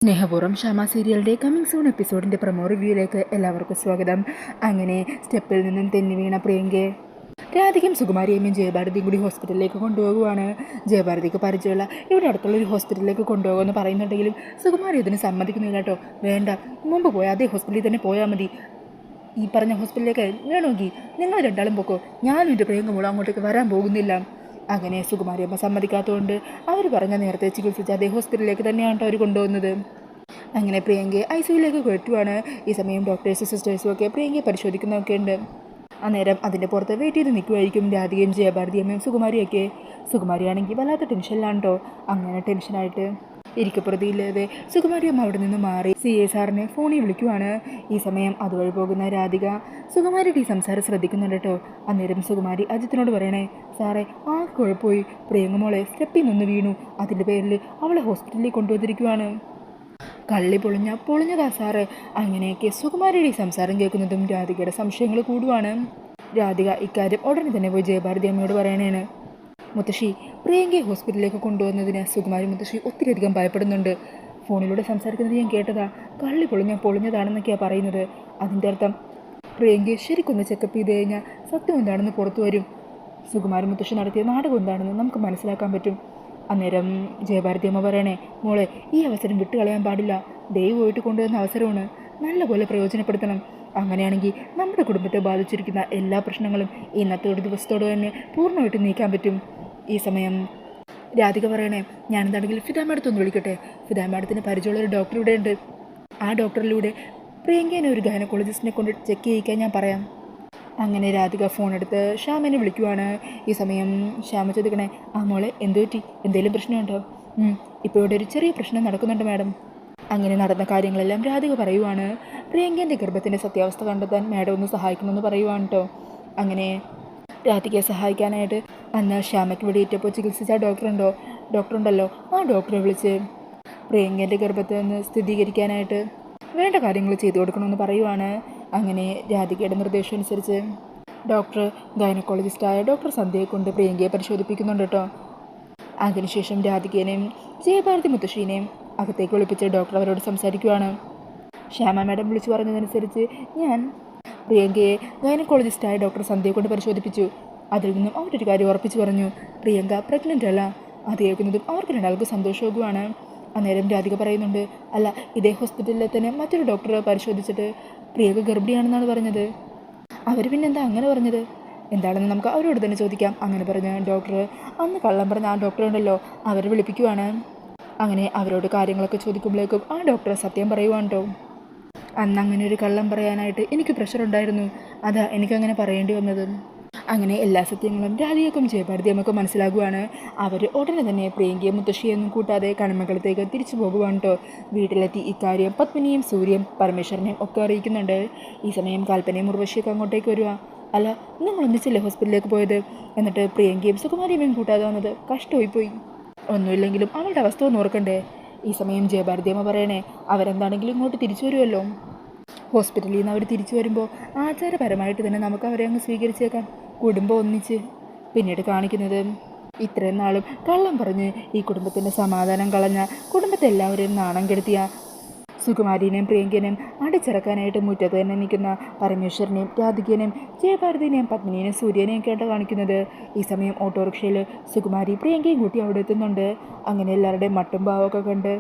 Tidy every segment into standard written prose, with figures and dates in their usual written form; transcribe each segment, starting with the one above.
സ്നേഹപൂർവ്വം ഷാമ സീരിയലിൻ്റെ coming soon എപ്പിസോഡിൻ്റെ promo റിവ്യൂയിലേക്ക് എല്ലാവർക്കും സ്വാഗതം. അങ്ങനെ സ്റ്റെപ്പിൽ നിന്നും തെന്നി വീണ പ്രിയങ്കയെ രാധികയും സുകുമാരിയമ്മയും ജയഭാരതിയും കൂടി ഹോസ്പിറ്റലിലേക്ക് കൊണ്ടുപോകുവാണ്. ജയഭാരതിക്ക് പരിചയമുള്ള ഇവിടെ അടുത്തുള്ളൊരു ഹോസ്പിറ്റലിലേക്ക് കൊണ്ടുപോകുമെന്ന് പറയുന്നുണ്ടെങ്കിലും സുകുമാരി അതിന് സമ്മതിക്കുന്നില്ല കേട്ടോ. വേണ്ട, മുമ്പ് പോയാൽ അതേ ഹോസ്പിറ്റലിൽ തന്നെ പോയാൽ മതി. ഈ പറഞ്ഞ ഹോസ്പിറ്റലിലേക്ക് വേണമെങ്കിൽ നിങ്ങൾ രണ്ടാളും പോക്കോ, ഞാനും എൻ്റെ പ്രിയങ്ക മോളും അങ്ങോട്ടേക്ക് വരാൻ പോകുന്നില്ല. അങ്ങനെ സുകുമാരിയമ്മ സമ്മതിക്കാത്തതുകൊണ്ട് അവർ പറഞ്ഞ നേരത്തെ ചികിത്സിച്ച അതേ ഹോസ്പിറ്റലിലേക്ക് തന്നെയാണ് അവർ കൊണ്ടുപോകുന്നത്. അങ്ങനെ പ്രിയങ്കയെ ICUയിലേക്ക് കയറ്റുവാണ്. ഈ സമയം ഡോക്ടേഴ്സും സിസ്റ്റേഴ്സും ഒക്കെ പ്രിയങ്കയെ പരിശോധിക്കുന്നതൊക്കെ ഉണ്ട്. അന്നേരം അതിൻ്റെ പുറത്ത് വെയിറ്റ് ചെയ്ത് നിൽക്കുമായിരിക്കും രാധികയും ജയഭാരതിയമ്മയും സുകുമാരിയൊക്കെ. സുകുമാരിയാണെങ്കിൽ വല്ലാത്ത ടെൻഷനിലാണ് കേട്ടോ. അങ്ങനെ ടെൻഷനായിട്ട് ഇരിക്കപ്രതിയില്ലാതെ സുകുമാരിയമ്മ അവിടെ നിന്ന് മാറി CA സാറിനെ ഫോണിൽ വിളിക്കുവാണ്. ഈ സമയം അതുവഴി പോകുന്ന രാധിക സുകുമാരിയുടെ ഈ സംസാരം ശ്രദ്ധിക്കുന്നുണ്ട് കേട്ടോ. അന്നേരം സുകുമാരി അജിത്തിനോട് പറയണേ, സാറേ ആ കുഴപ്പമായി, പ്രിയങ്ക മോളെ സ്റ്റെപ്പിൽ നിന്ന് വീണു, അതിൻ്റെ പേരിൽ അവളെ ഹോസ്പിറ്റലിൽ കൊണ്ടുവന്നിരിക്കുവാണ്. കള്ളി പൊളിഞ്ഞതാ സാറേ. അങ്ങനെയൊക്കെ സുകുമാരിയുടെ സംസാരം കേൾക്കുന്നതും രാധികയുടെ സംശയങ്ങൾ കൂടുവാണ്. രാധിക ഇക്കാര്യം ഉടനെ തന്നെ പോയി ജയഭാരതി അമ്മയോട് പറയണേണ്. മുത്തശ്ശി, പ്രിയങ്കയെ ഹോസ്പിറ്റലിലേക്ക് കൊണ്ടുവന്നതിന് സുകുമാരി മുത്തശ്ശി ഒത്തിരിയധികം ഭയപ്പെടുന്നുണ്ട്. ഫോണിലൂടെ സംസാരിക്കുന്നത് ഞാൻ കേട്ടതാ. കള്ളി പൊളിഞ്ഞതാണെന്നൊക്കെയാണ് പറയുന്നത്. അതിൻ്റെ അർത്ഥം പ്രിയങ്കയെ ശരിക്കൊന്ന് ചെക്കപ്പ് ചെയ്ത് കഴിഞ്ഞാൽ സത്യം എന്താണെന്ന് പുറത്തു വരും. സുകുമാരി മുത്തശ്ശി നടത്തിയ നാടകം എന്താണെന്ന് നമുക്ക് മനസ്സിലാക്കാൻ പറ്റും. അന്നേരം ജയഭാരതി അമ്മ പറയണേ, മോളെ ഈ അവസരം വിട്ടുകളയാൻ പാടില്ല. ദൈവമായിട്ട് കൊണ്ടുവന്ന അവസരമാണ്, നല്ലപോലെ പ്രയോജനപ്പെടുത്തണം. അങ്ങനെയാണെങ്കിൽ നമ്മുടെ കുടുംബത്തെ ബാധിച്ചിരിക്കുന്ന എല്ലാ പ്രശ്നങ്ങളും ഇന്നത്തെ ഒരു ദിവസത്തോടെ തന്നെ പൂർണ്ണമായിട്ട് നീക്കാൻ പറ്റും. ഈ സമയം രാധിക പറയണേ, ഞാനെന്താണെങ്കിൽ ഫിദ മാഡത്തൊന്ന് വിളിക്കട്ടെ. ഫിദ മാഡത്തിന് പരിചയമുള്ളൊരു ഡോക്ടർ ഇവിടെ ഉണ്ട്. ആ ഡോക്ടറിലൂടെ പ്രിയങ്കേനെ ഒരു ഗൈനക്കോളജിസ്റ്റിനെ കൊണ്ട് ചെക്ക് ചെയ്യിക്കാൻ ഞാൻ പറയാം. അങ്ങനെ രാധിക ഫോൺ എടുത്ത് ശ്യാമിനെ വിളിക്കുവാണ്. ഈ സമയം ശ്യാമ ചോദിക്കണേ, ആ മോളെ എന്തു പറ്റി, എന്തെങ്കിലും പ്രശ്നമുണ്ടോ? ഇപ്പോൾ ഇവിടെ ഒരു ചെറിയ പ്രശ്നം നടക്കുന്നുണ്ട് മാഡം. അങ്ങനെ നടന്ന കാര്യങ്ങളെല്ലാം രാധിക പറയുവാണ്. പ്രിയങ്കേൻ്റെ ഗർഭത്തിൻ്റെ സത്യാവസ്ഥ കണ്ടെത്താൻ മാഡം ഒന്ന് സഹായിക്കണമെന്ന് പറയുവാണ് കേട്ടോ. അങ്ങനെ രാധികയെ സഹായിക്കാനായിട്ട് അന്ന് ശ്യാമയ്ക്ക് വെടിയേറ്റപ്പോൾ ചികിത്സിച്ച ഡോക്ടറുണ്ടല്ലോ, ആ ഡോക്ടറെ വിളിച്ച് പ്രിയങ്കേൻ്റെ ഗർഭത്തിൽ നിന്ന് സ്ഥിരീകരിക്കാനായിട്ട് വേണ്ട കാര്യങ്ങൾ ചെയ്തു കൊടുക്കണമെന്ന് പറയുവാണ്. അങ്ങനെ രാധികയുടെ നിർദ്ദേശം അനുസരിച്ച് ഡോക്ടർ ഗൈനക്കോളജിസ്റ്റായ ഡോക്ടർ സന്ധ്യയെ കൊണ്ട് പ്രിയങ്കയെ പരിശോധിപ്പിക്കുന്നുണ്ട് കേട്ടോ. അതിനുശേഷം രാധികേനെയും ജയഭാരതി മുത്തശ്ശീനെയും അകത്തേക്ക് വിളിപ്പിച്ച് ഡോക്ടർ അവരോട് സംസാരിക്കുവാണ്. ശ്യാമ മാഡം വിളിച്ചു പറഞ്ഞതനുസരിച്ച് ഞാൻ പ്രിയങ്കയെ ഗൈനക്കോളജിസ്റ്റായ ഡോക്ടർ സന്ധ്യയെ കൊണ്ട് പരിശോധിപ്പിച്ചു. അതിൽ നിന്നും അവരൊരു കാര്യം ഉറപ്പിച്ചു പറഞ്ഞു, പ്രിയങ്ക പ്രഗ്നൻ്റ് അല്ല. അത് കേൾക്കുന്നതും അവർക്ക് രണ്ടാൾക്ക് സന്തോഷവുമാണ്. അന്നേരം രാധിക പറയുന്നുണ്ട്, അല്ല ഇതേ ഹോസ്പിറ്റലിൽ തന്നെ മറ്റൊരു ഡോക്ടർ പരിശോധിച്ചിട്ട് പ്രിയങ്ക ഗർഭിണിയാണെന്നാണ് പറഞ്ഞത്. അവർ പിന്നെന്താ അങ്ങനെ പറഞ്ഞത് എന്താണെന്ന് നമുക്ക് അവരോട് തന്നെ ചോദിക്കാം. അങ്ങനെ പറഞ്ഞ ഡോക്ടർ അന്ന് കള്ളം പറഞ്ഞ ആ ഡോക്ടർ ഉണ്ടല്ലോ, അവരെ വിളിപ്പിക്കുവാണ്. അങ്ങനെ അവരോട് കാര്യങ്ങളൊക്കെ ചോദിക്കുമ്പോഴേക്കും ആ ഡോക്ടർ സത്യം പറയുവാണ് കേട്ടോ. അന്ന് അങ്ങനെ ഒരു കള്ളം പറയാനായിട്ട് എനിക്ക് പ്രഷർ ഉണ്ടായിരുന്നു, അതാ എനിക്കങ്ങനെ പറയേണ്ടി വന്നത്. അങ്ങനെ എല്ലാ സത്യങ്ങളും രാധികയ്ക്കും ജയഭാരതിയമ്മയ്ക്കും മനസ്സിലാകുവാണ്. അവർ ഉടനെ തന്നെ പ്രിയങ്കയും മുത്തശ്ശിയൊന്നും കൂട്ടാതെ കണിമംഗലത്തേക്ക് തിരിച്ചു പോകുവാണ് കേട്ടോ. വീട്ടിലെത്തി ഇക്കാര്യം പത്മിനിയും സൂര്യയും പരമേശ്വരനെയും ഒക്കെ അറിയിക്കുന്നുണ്ട്. ഈ സമയം കൽപ്പനയും ഉർവശിയൊക്കെ അങ്ങോട്ടേക്ക് വരിക. അല്ല, നിങ്ങൾ ഒന്നിച്ചല്ലേ ഹോസ്പിറ്റലിലേക്ക് പോയത്, എന്നിട്ട് പ്രിയങ്കയും സുകുമാരിയമ്മയും കൂട്ടാതെ വന്നത് കഷ്ടമായിപ്പോയി. ഒന്നുമില്ലെങ്കിലും അവളുടെ അവസ്ഥ ഒന്ന് ഓർക്കണ്ടേ. ഈ സമയം ജയഭാരതിയമ്മ പറയണേ, അവരെന്താണെങ്കിലും ഇങ്ങോട്ട് തിരിച്ചു വരുമല്ലോ. ഹോസ്പിറ്റലിൽ നിന്ന് അവർ തിരിച്ചു വരുമ്പോൾ ആചാരപരമായിട്ട് തന്നെ നമുക്ക് അവരെ അങ്ങ് സ്വീകരിച്ചേക്കാം, കുടുംബം ഒന്നിച്ച്. പിന്നീട് കാണിക്കുന്നത് ഇത്രയും നാളും കള്ളം പറഞ്ഞ് ഈ കുടുംബത്തിൻ്റെ സമാധാനം കളഞ്ഞ, കുടുംബത്തെ എല്ലാവരെയും നാണം കെടുത്തിയ സുകുമാരിനെയും പ്രിയങ്കനെയും അടിച്ചിറക്കാനായിട്ട് മുറ്റത്ത് തന്നെ നിൽക്കുന്ന പരമേശ്വരനെയും രാധികനെയും ജയഭാരതിനെയും പത്മിനിയെയും സൂര്യനെയും കേട്ട് കാണിക്കുന്നത്. ഈ സമയം ഓട്ടോറിക്ഷയിൽ സുകുമാരി പ്രിയങ്കയും കൂട്ടി അവിടെ എത്തുന്നുണ്ട്. അങ്ങനെ എല്ലാവരുടെയും മട്ടും ഭാവമൊക്കെ കണ്ട്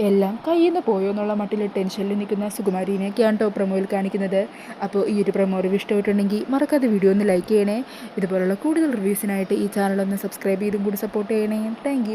എല്ലാം കയ്യിൽ നിന്ന് പോയോ എന്നുള്ള മട്ടിൽ ടെൻഷനിൽ നിൽക്കുന്ന സുകുമാരിനെയൊക്കെയാണ് കേട്ടോ പ്രൊമോയിൽ കാണിക്കുന്നത്. അപ്പോൾ ഈ ഒരു പ്രൊമോ റിവ്യൂ ഇഷ്ടമായിട്ടുണ്ടെങ്കിൽ മറക്കാതെ വീഡിയോ ഒന്ന് ലൈക്ക് ചെയ്യണേ. ഇതുപോലുള്ള കൂടുതൽ റിവ്യൂസിനായിട്ട് ഈ ചാനൽ ഒന്ന് സബ്സ്ക്രൈബ് ചെയ്തും കൂടി സപ്പോർട്ട് ചെയ്യണേ. താങ്ക്